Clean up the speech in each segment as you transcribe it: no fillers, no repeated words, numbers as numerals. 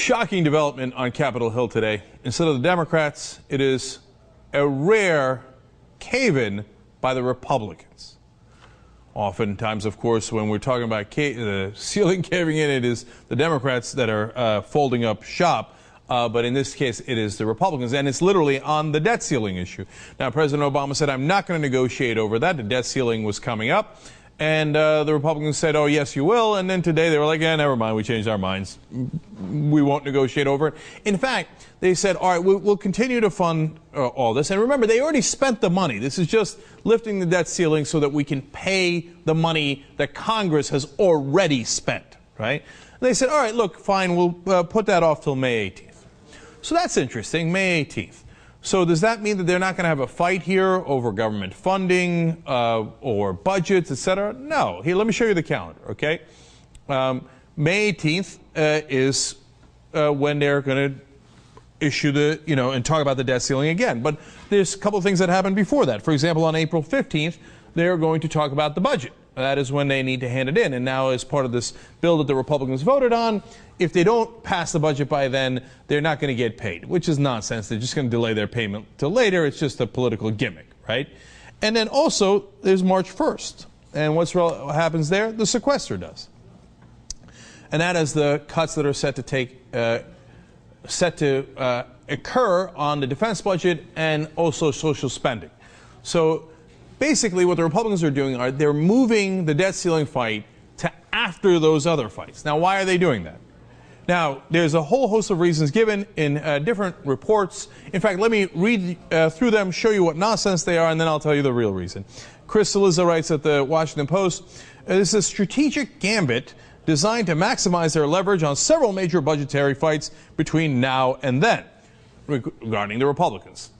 Shocking development on Capitol Hill today. Instead of the Democrats, it is a rare cave-in by the Republicans. Oftentimes, of course, when we're talking about the ceiling caving in, it is the Democrats that are folding up shop. But in this case, it is the Republicans, and it's literally on the debt ceiling issue. Now, President Obama said, I'm not going to negotiate over that. The debt ceiling was coming up. And the Republicans said, oh, yes, you will. And then today they were like, yeah, never mind. We changed our minds. We won't negotiate over it. In fact, they said, all right, we'll continue to fund all this. And remember, they already spent the money. This is just lifting the debt ceiling so that we can pay the money that Congress has already spent, right? And they said, all right, look, fine, we'll put that off till May 18th. So that's interesting, May 18th. So does that mean that they're not going to have a fight here over government funding or budgets, et cetera? No. Here, let me show you the calendar, okay? May 18th is when they're going to issue the, and talk about the debt ceiling again. But there's a couple of things that happened before that. For example, on April 15th, they're going to talk about the budget. That is when they need to hand it in. And now, as part of this bill that the Republicans voted on, if they don't pass the budget by then, they're not going to get paid, which is nonsense. They're just going to delay their payment till later. It's just a political gimmick, right? And then also, there's March 1st. And what happens there? The sequester does. And that is the cuts that are set to occur on the defense budget and also social spending. So basically, what the Republicans are doing are they're moving the debt ceiling fight to after those other fights. Now, why are they doing that? Now, there's a whole host of reasons given in different reports. In fact, let me read through them, show you what nonsense they are, and then I'll tell you the real reason. Chris Cillizza writes at the Washington Post, this is a strategic gambit designed to maximize their leverage on several major budgetary fights between now and then regarding the Republicans.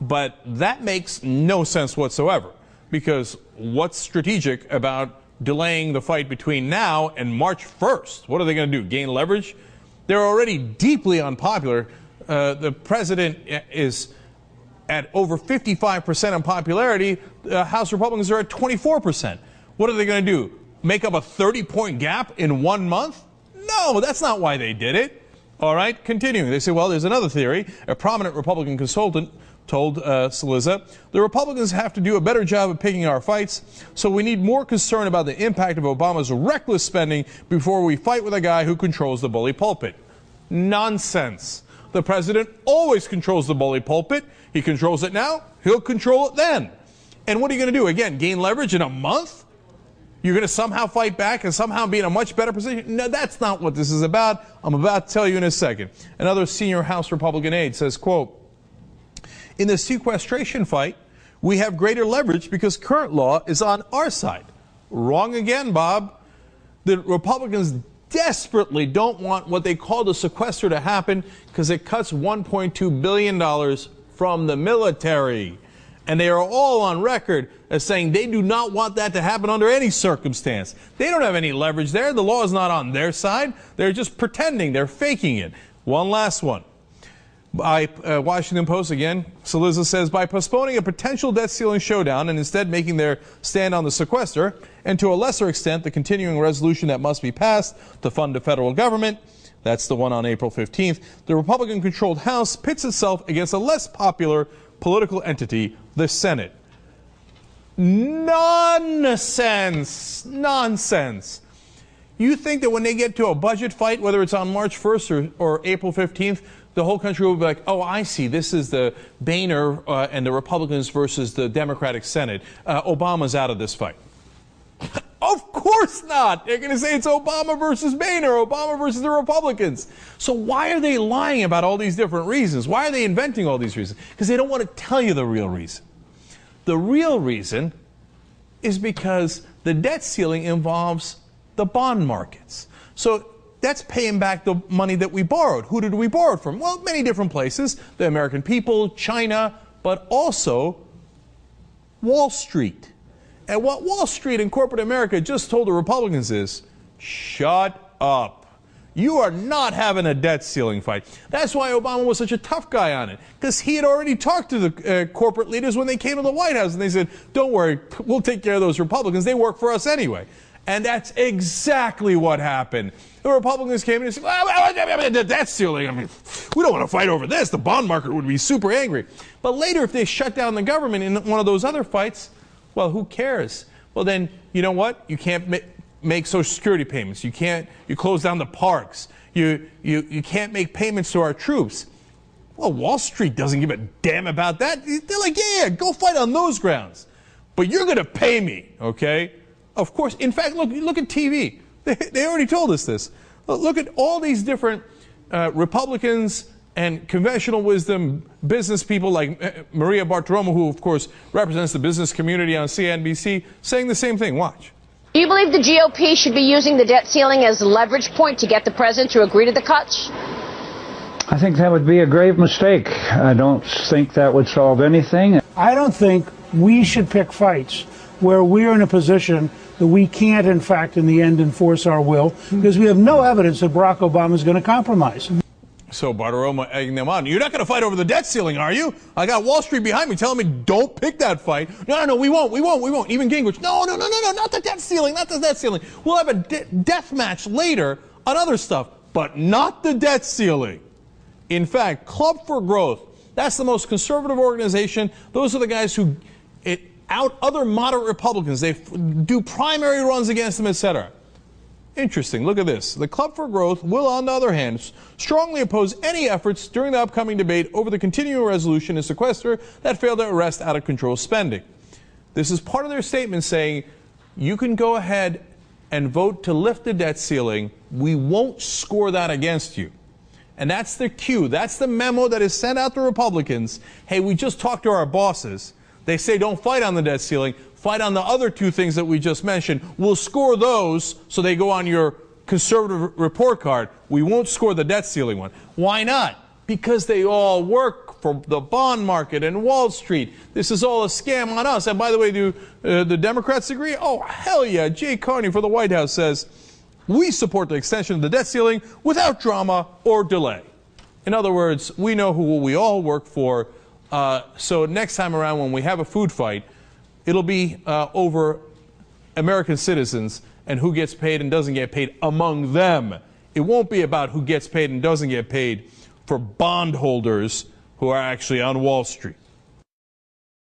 But that makes no sense whatsoever, because what's strategic about delaying the fight between now and March 1st? What are they going to do, gain leverage? They're already deeply unpopular. The president is at over 55% in popularity. House Republicans are at 24%. What are they going to do, make up a 30-point gap in 1 month? No, that's not why they did it. All right, continuing. They say, well, there's another theory. A prominent Republican consultant told Cillizza, the Republicans have to do a better job of picking our fights, so we need more concern about the impact of Obama's reckless spending before we fight with a guy who controls the bully pulpit. Nonsense. The president always controls the bully pulpit. He controls it now. He'll control it then. And what are you going to do? Again, gain leverage in a month? You're going to somehow fight back and somehow be in a much better position? No, that's not what this is about. I'm about to tell you in a second. Another senior House Republican aide says, quote, in the sequestration fight, we have greater leverage because current law is on our side. Wrong again, Bob. The Republicans desperately don't want what they call the sequester to happen because it cuts $1.2 billion from the military. And they are all on record as saying they do not want that to happen under any circumstance. They don't have any leverage there. The law is not on their side. They're just pretending. They're faking it. One last one. By Washington Post again, Cillizza says, by postponing a potential debt ceiling showdown and instead making their stand on the sequester, and to a lesser extent the continuing resolution that must be passed to fund the federal government, that's the one on April 15th, the Republican-controlled House pits itself against a less popular political entity, the Senate. Nonsense! Nonsense! You think that when they get to a budget fight, whether it's on March 1st or April 15th, the whole country will be like, oh, I see, this is the Boehner and the Republicans versus the Democratic Senate. Obama's out of this fight. Of course not. They're going to say it's Obama versus Boehner, Obama versus the Republicans. So why are they lying about all these different reasons? Why are they inventing all these reasons? Because they don't want to tell you the real reason. The real reason is because the debt ceiling involves the bond markets. So that's paying back the money that we borrowed. Who did we borrow it from? Well, many different places. The American people, China, but also Wall Street. And what Wall Street and corporate America just told the Republicans is, shut up. You are not having a debt ceiling fight. That's why Obama was such a tough guy on it, because he had already talked to the corporate leaders when they came to the White House, and they said, don't worry, we'll take care of those Republicans. They work for us anyway. And that's exactly what happened. The Republicans came in and said, well, the debt ceiling, I mean, we don't want to fight over this. The bond market would be super angry. But later, if they shut down the government in one of those other fights, well, who cares? Well, then, you know what? You can't make Social Security payments. You close down the parks. You can't make payments to our troops. Well, Wall Street doesn't give a damn about that. They're like, yeah, go fight on those grounds. But you're going to pay me, okay? Of course. In fact, look at TV. They already told us this. Look at all these different Republicans and conventional wisdom business people like Maria Bartiromo, who, of course, represents the business community on CNBC, saying the same thing. Watch. Do you believe the GOP should be using the debt ceiling as a leverage point to get the president to agree to the cuts? I think that would be a grave mistake. I don't think that would solve anything. I don't think we should pick fights where we're in a position that we can't, in fact, in the end, enforce our will, because we have no evidence that Barack Obama is going to compromise. So Bartiromo egging them on. You're not going to fight over the debt ceiling, are you? I got Wall Street behind me telling me don't pick that fight. No, we won't. Even Gingrich, no, not the debt ceiling, not the debt ceiling. We'll have a death match later on other stuff, but not the debt ceiling. In fact, Club for Growth, that's the most conservative organization. Those are the guys who out other moderate Republicans. They do primary runs against them, etc. Interesting. Look at this. The Club for Growth will, on the other hand, strongly oppose any efforts during the upcoming debate over the continuing resolution to sequester that failed to arrest out-of-control spending. This is part of their statement saying, you can go ahead and vote to lift the debt ceiling. We won't score that against you. And that's the cue. That's the memo that is sent out to Republicans. Hey, we just talked to our bosses. They say don't fight on the debt ceiling. Fight on the other two things that we just mentioned. We'll score those so they go on your conservative report card. We won't score the debt ceiling one. Why not? Because they all work for the bond market and Wall Street. This is all a scam on us. And by the way, do the Democrats agree? Oh, hell yeah. Jay Carney for the White House says, we support the extension of the debt ceiling without drama or delay. In other words, we know who we all work for. So next time around when we have a food fight, it'll be over American citizens and who gets paid and doesn't get paid among them. It won't be about who gets paid and doesn't get paid for bondholders who are actually on Wall Street.